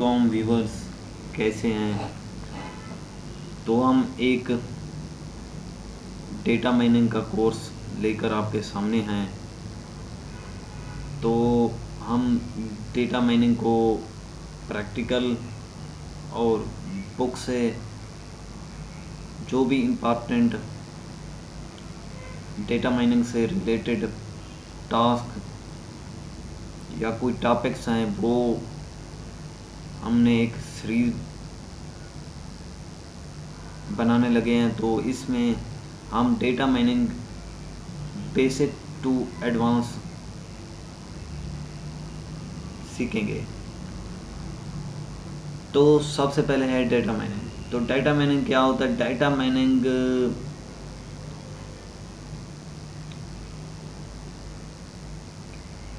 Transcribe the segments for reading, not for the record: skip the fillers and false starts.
वालेकुम व्यूवर्स, कैसे हैं। तो हम एक डेटा माइनिंग का कोर्स लेकर आपके सामने हैं। तो हम डेटा माइनिंग को प्रैक्टिकल और बुक से जो भी इम्पोर्टेंट डेटा माइनिंग से रिलेटेड टास्क या कोई टॉपिक्स हैं वो हमने एक सीरीज बनाने लगे हैं। तो इसमें हम data mining basic to advance सीखेंगे। तो सबसे पहले है डेटा माइनिंग। तो डेटा माइनिंग क्या होता है? डेटा माइनिंग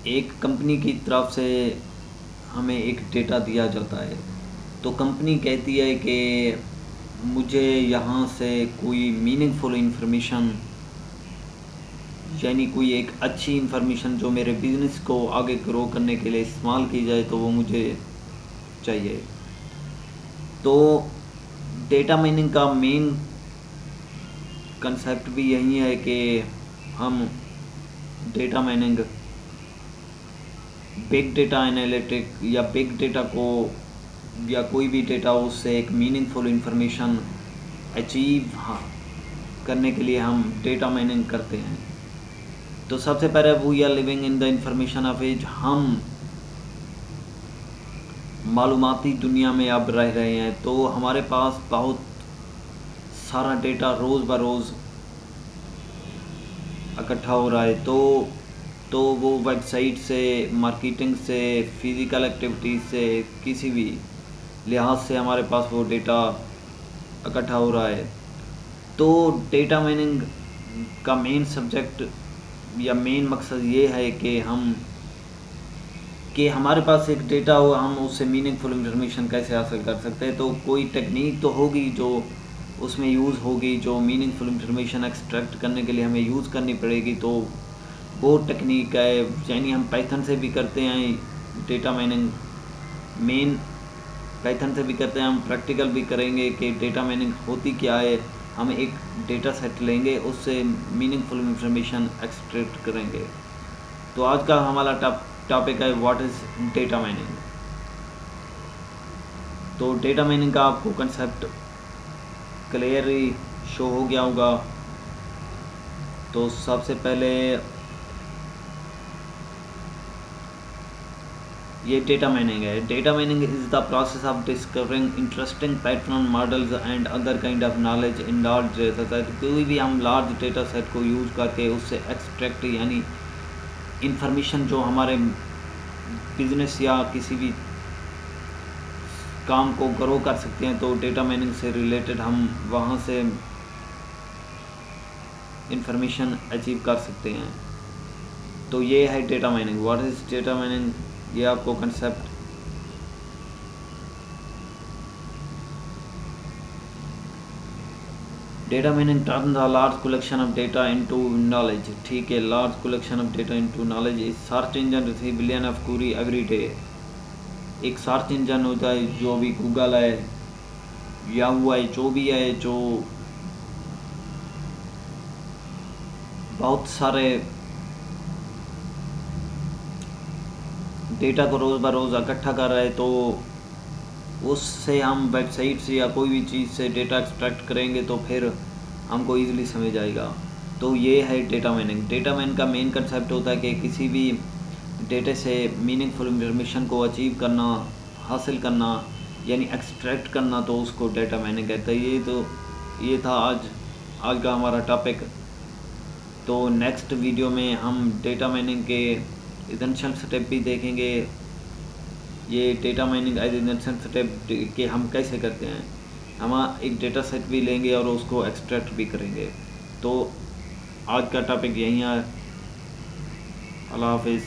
एक कंपनी की तरफ से हमें एक डेटा दिया जाता है। तो कंपनी कहती है कि मुझे यहाँ से कोई मीनिंगफुल इन्फॉर्मेशन, यानी कोई एक अच्छी इन्फॉर्मेशन जो मेरे बिज़नेस को आगे ग्रो करने के लिए इस्तेमाल की जाए, तो वो मुझे चाहिए। तो डेटा माइनिंग का मेन कंसेप्ट भी यही है कि हम data mining big data analytic या बिग डेटा को या कोई भी डेटा उससे एक मीनिंगफुल इन्फॉर्मेशन अचीव करने के लिए हम डेटा माइनिंग करते हैं। तो सबसे पहले we are living in the information of age. हम मालूमाती दुनिया में अब रह रहे हैं। तो हमारे पास बहुत सारा डेटा रोज़ ब रोज़ इकट्ठा हो रहा है। तो वो वेबसाइट से, मार्केटिंग से, फिज़िकल एक्टिविटीज़ से, किसी भी लिहाज से हमारे पास वो डेटा इकट्ठा हो रहा है। तो डेटा माइनिंग का मेन सब्जेक्ट या मेन मकसद ये है कि हमारे पास एक डेटा हो, हम उससे मीनिंगफुल इन्फॉर्मेशन कैसे हासिल कर सकते हैं। तो कोई टेक्निक तो होगी जो उसमें यूज़ होगी, जो मीनिंगफुल इन्फॉर्मेशन एक्सट्रैक्ट करने के लिए हमें यूज़ करनी पड़ेगी। तो वो टेक्निक है, यानी हम पाइथन से भी करते हैं डेटा माइनिंग, मेन पाइथन से भी करते हैं। हम प्रैक्टिकल भी करेंगे कि डेटा माइनिंग होती क्या है। हम एक डेटा सेट लेंगे, उससे मीनिंगफुल इन्फॉर्मेशन एक्सट्रैक्ट करेंगे। तो आज का हमारा टॉपिक है व्हाट इज़ डेटा माइनिंग। तो डेटा माइनिंग का आपको कंसेप्ट क्लियरली शो हो गया होगा। तो सबसे पहले ये डेटा माइनिंग है। Data mining is the process of discovering interesting pattern, models and other kind of knowledge in large data set. कोई भी हम लार्ज डेटा सेट को यूज़ करके उससे एक्सट्रैक्ट यानी इंफॉर्मेशन जो हमारे बिजनेस या किसी भी काम को ग्रो कर सकते हैं। तो डेटा माइनिंग से रिलेटेड हम वहाँ से इंफॉर्मेशन अचीव कर सकते हैं। तो ये है data mining. What is data mining, ये आपको concept data mining turn the large collection of data into knowledge. ठीक है, large collection of data into knowledge is search engine receive billion of query every day. एक search engine होता है, जो भी Google है, याहू है, जो भी है, जो बहुत सारे डेटा को रोज़ ब रोज़ इकट्ठा कर रहा है। तो उससे हम वेबसाइट से या कोई भी चीज़ से डेटा एक्सट्रैक्ट करेंगे तो फिर हमको ईज़िली समझ आएगा। तो ये है डेटा माइनिंग। डेटा माइनिंग का मेन कंसेप्ट होता है कि किसी भी डेटे से मीनिंगफुल इन्फॉर्मेशन को अचीव करना, हासिल करना, यानी एक्सट्रैक्ट करना, तो उसको डेटा माइनिंग कहते हैं। ये था आज का हमारा टॉपिक। तो नेक्स्ट वीडियो में हम डेटा माइनिंग के एसेंशियल स्टेप भी देखेंगे। ये data mining as essential step के हम कैसे करते हैं। हम एक डेटा सेट भी लेंगे और उसको एक्सट्रैक्ट भी करेंगे। तो आज का टॉपिक यहीं है। अल्लाह हाफिज़।